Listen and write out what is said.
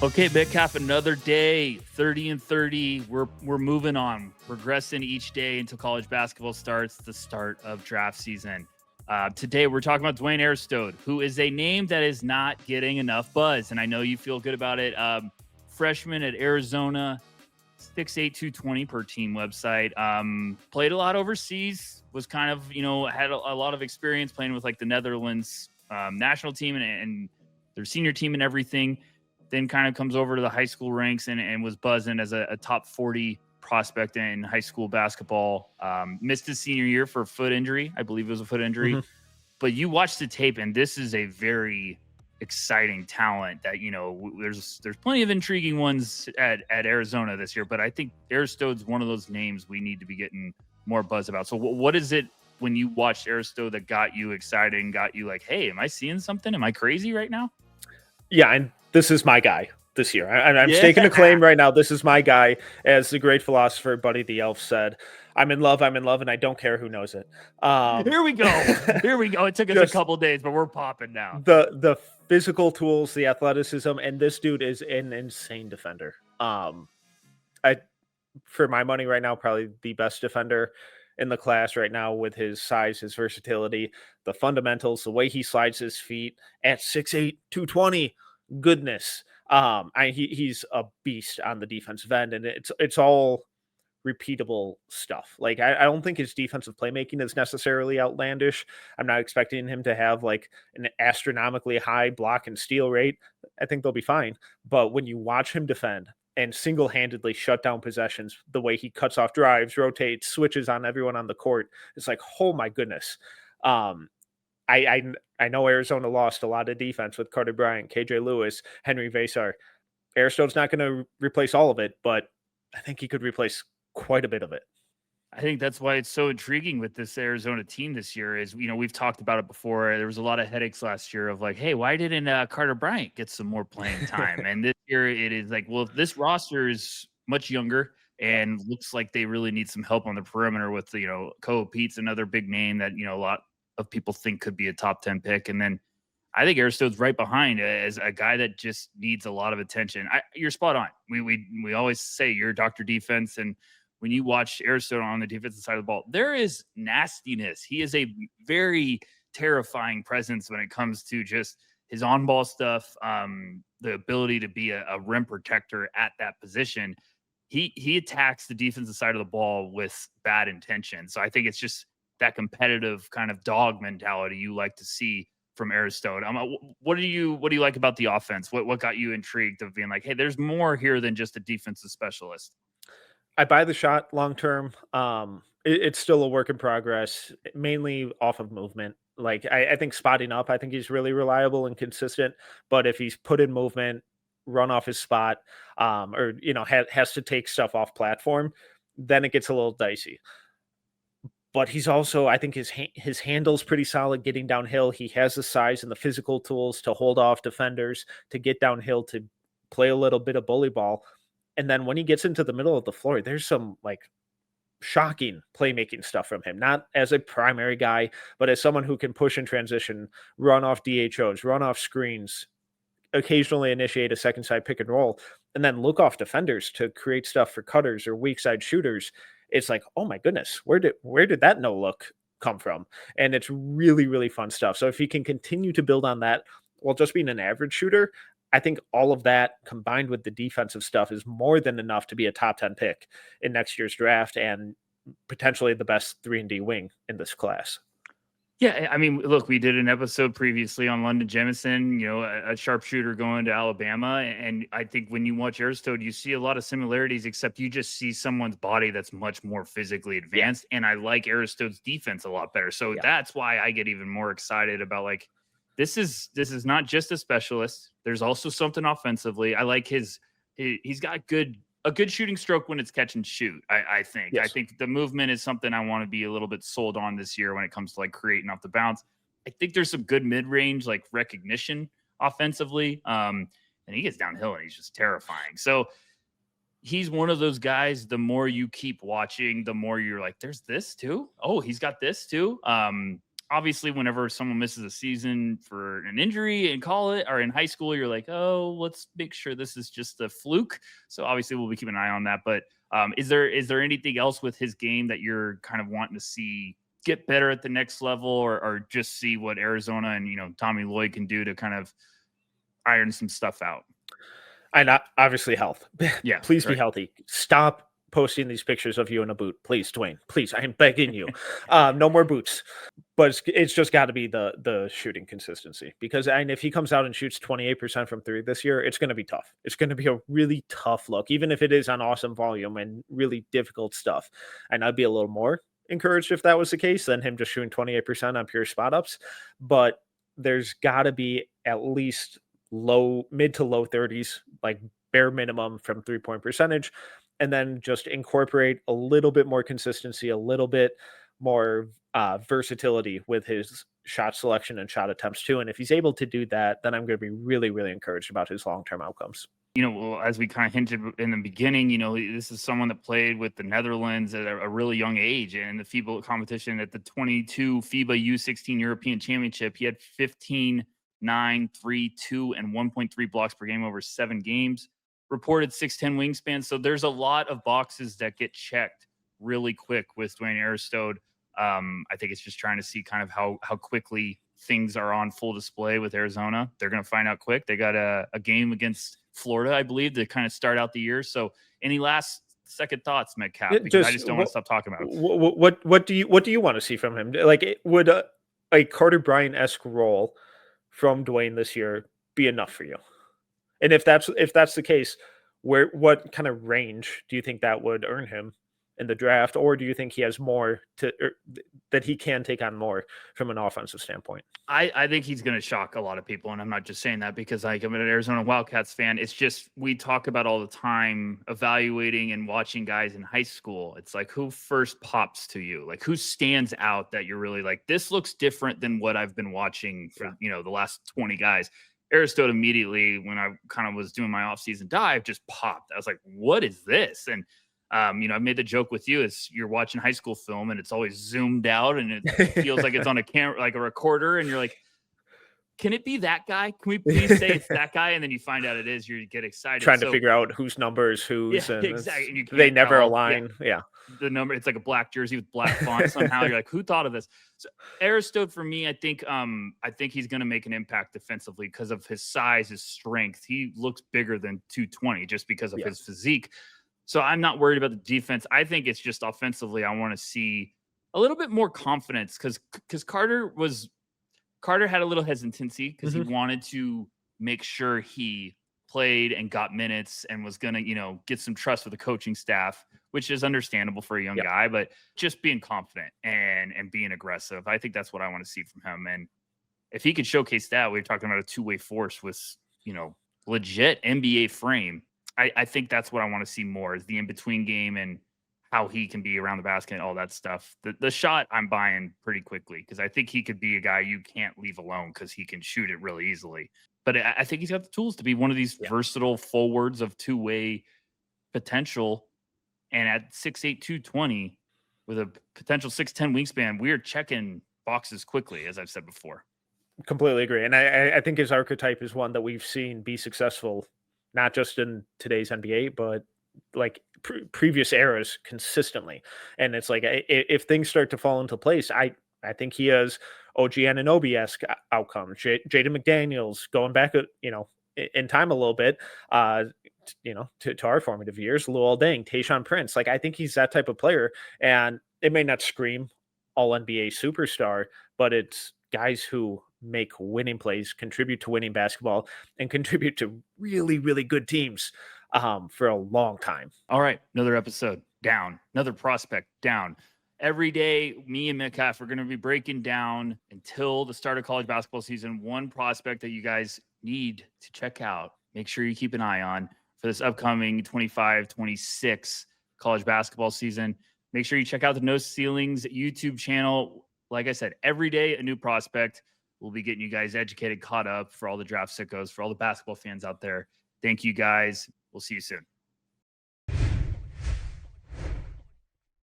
Okay, Metcalf, another day, 30 and 30. We're moving on, progressing each day until college basketball starts, the start of draft season. Today, we're talking about Dwayne Aristode, who is a name that is not getting enough buzz, and I know you feel good about it. Freshman at Arizona, 6'8", 220 per team website. Played a lot overseas, was kind of, had a lot of experience playing with like the Netherlands national team and their senior team and everything. Then kind of comes over to the high school ranks and was buzzing as a top 40 prospect in high school basketball. Missed his senior year for a foot injury. I believe it was a foot injury. Mm-hmm. But you watch the tape, and this is a very exciting talent that, there's plenty of intriguing ones at Arizona this year. But I think Aristode's one of those names we need to be getting more buzz about. So what is it when you watched Aristo that got you excited and got you like, hey, am I seeing something? Am I crazy right now? Yeah, and this is my guy this year. I'm staking a claim right now. This is my guy. As the great philosopher Buddy the Elf said, I'm in love, and I don't care who knows it. Here we go. It took us a couple days, but we're popping now. The physical tools, the athleticism, and this dude is an insane defender. For my money right now, probably the best defender in the class right now with his size, his versatility, the fundamentals, the way he slides his feet at 6'8", 220. Goodness. He's a beast on the defensive end, and it's all repeatable stuff. Like I don't think his defensive playmaking is necessarily outlandish. I'm not expecting him to have like an astronomically high block and steal rate. I think they'll be fine. But when you watch him defend and single-handedly shut down possessions, the way he cuts off drives, rotates, switches on everyone on the court, it's like, oh my goodness. I know Arizona lost a lot of defense with Carter Bryant, KJ Lewis, Henry Vasar. Aristode's not going to replace all of it, but I think he could replace quite a bit of it. I think that's why it's so intriguing with this Arizona team this year is, we've talked about it before. There was a lot of headaches last year of like, hey, why didn't Carter Bryant get some more playing time? And this year it is like, well, this roster is much younger and looks like they really need some help on the perimeter with, Koa Pete's another big name that, a lot of people think could be a top 10 pick. And then I think Aristode's right behind as a guy that just needs a lot of attention. You're spot on. We always say you're Dr. Defense. And when you watch Aristotle on the defensive side of the ball, there is nastiness. He is a very terrifying presence when it comes to just his on-ball stuff, the ability to be a rim protector at that position. He attacks the defensive side of the ball with bad intention. So I think it's just that competitive kind of dog mentality you like to see from Aristode. What do you like about the offense? What got you intrigued of being like, hey, there's more here than just a defensive specialist? I buy the shot long term. It's still a work in progress, mainly off of movement. Like I think spotting up, I think he's really reliable and consistent. But if he's put in movement, run off his spot, or has to take stuff off platform, then it gets a little dicey. But he's also, I think his handle's pretty solid getting downhill. He has the size and the physical tools to hold off defenders, to get downhill, to play a little bit of bully ball. And then when he gets into the middle of the floor, there's some like shocking playmaking stuff from him, not as a primary guy, but as someone who can push in transition, run off DHOs, run off screens, occasionally initiate a second side pick and roll, and then look off defenders to create stuff for cutters or weak side shooters. It's like, oh my goodness, where did that no look come from? And it's really, really fun stuff. So if he can continue to build on that while just being an average shooter, I think all of that combined with the defensive stuff is more than enough to be a top 10 pick in next year's draft and potentially the best 3-and-D wing in this class. Yeah, I mean, look, we did an episode previously on London Jemison, a sharpshooter going to Alabama. And I think when you watch Aristode, you see a lot of similarities, except you just see someone's body that's much more physically advanced. Yeah. And I like Aristode's defense a lot better. So that's why I get even more excited about like, this is not just a specialist. There's also something offensively. I like he's got a good shooting stroke when it's catch and shoot. I think. Yes. I think the movement is something I want to be a little bit sold on this year when it comes to like creating off the bounce. I think there's some good mid-range like recognition offensively. And he gets downhill and he's just terrifying. So he's one of those guys, the more you keep watching, the more you're like, there's this too. Oh, he's got this too. Obviously, whenever someone misses a season for an injury in college or in high school, you're like, oh, let's make sure this is just a fluke. So obviously we'll be keeping an eye on that. But is there anything else with his game that you're kind of wanting to see get better at the next level, or just see what Arizona and, Tommy Lloyd can do to kind of iron some stuff out? And obviously health. Yeah. Please be healthy. Stop posting these pictures of you in a boot. Please, Dwayne. Please, I am begging you. No more boots. But it's just got to be the shooting consistency, because if he comes out and shoots 28% from three this year, it's going to be tough. It's going to be a really tough look, even if it is on awesome volume and really difficult stuff. And I'd be a little more encouraged if that was the case than him just shooting 28% on pure spot ups. But there's got to be at least mid to low 30s, like bare minimum from 3-point percentage, and then just incorporate a little bit more consistency, a little bit more versatility with his shot selection and shot attempts too. And if he's able to do that, then I'm going to be really, really encouraged about his long-term outcomes. Well, as we kind of hinted in the beginning, this is someone that played with the Netherlands at a really young age, and the FIBA competition at the 22 FIBA U16 European Championship. He had 15, 9, 3, 2, and 1.3 blocks per game over 7 games. Reported 6'10" wingspan. So there's a lot of boxes that get checked really quick with Dwayne Aristode. I think it's just trying to see kind of how quickly things are on full display with Arizona. They're going to find out quick. They got a game against Florida, I believe, to kind of start out the year. So any last second thoughts, Metcalf? Because I just don't want to stop talking about it. What do you want to see from him? Like, would a Carter Bryant-esque role from Dwayne this year be enough for you? And if that's the case, what kind of range do you think that would earn him in the draft, or do you think he has more that he can take on more from an offensive standpoint? I think he's going to shock a lot of people, and I'm not just saying that because I'm an Arizona Wildcats fan. It's just we talk about all the time evaluating and watching guys in high school. It's like, who first pops to you? Like, who stands out that you're really like, this looks different than what I've been watching for the last 20 guys. Aristode immediately, when I kind of was doing my offseason dive, just popped. I was like, what is this? And I made the joke with you is you're watching high school film and it's always zoomed out and it feels like it's on a camera, like a recorder. And you're like, can it be that guy? Can we please say it's that guy? And then you find out it is, you get excited. Trying to figure out whose numbers, whose. Yeah, exactly. And they never align. Yeah. The number, it's like a black jersey with black font somehow. You're like, who thought of this? So Aristode, for me, I think he's going to make an impact defensively because of his size, his strength. He looks bigger than 220 just because of his physique. So I'm not worried about the defense. I think it's just offensively, I want to see a little bit more confidence because Carter had a little hesitancy because he wanted to make sure he played and got minutes and was going to, get some trust with the coaching staff, which is understandable for a young guy, but just being confident and being aggressive. I think that's what I want to see from him. And if he could showcase that, we're talking about a two-way force with, legit NBA frame. I think that's what I want to see more is the in-between game and how he can be around the basket and all that stuff. The shot I'm buying pretty quickly because I think he could be a guy you can't leave alone because he can shoot it really easily. But I think he's got the tools to be one of these versatile forwards of two-way potential. And at 6'8", 220 with a potential 6'10" wingspan, we're checking boxes quickly, as I've said before. Completely agree. And I think his archetype is one that we've seen be successful not just in today's NBA, but like previous eras consistently. And it's like, if things start to fall into place, I think he has OG Anunoby-esque outcomes. Jaden McDaniels going back, in time a little bit, to our formative years, Luol Deng, Tayshaun Prince. Like, I think he's that type of player, and it may not scream all NBA superstar, but it's guys who make winning plays, contribute to winning basketball, and contribute to really, really good teams for a long time. All right. Another episode down, another prospect down. Every day, me and Metcalf are going to be breaking down until the start of college basketball season, one prospect that you guys need to check out. Make sure you keep an eye on for this upcoming 25-26 college basketball season. Make sure you check out the No Ceilings YouTube channel. Like I said, every day a new prospect. We'll be getting you guys educated, caught up for all the draft sickos, for all the basketball fans out there. Thank you guys. We'll see you soon.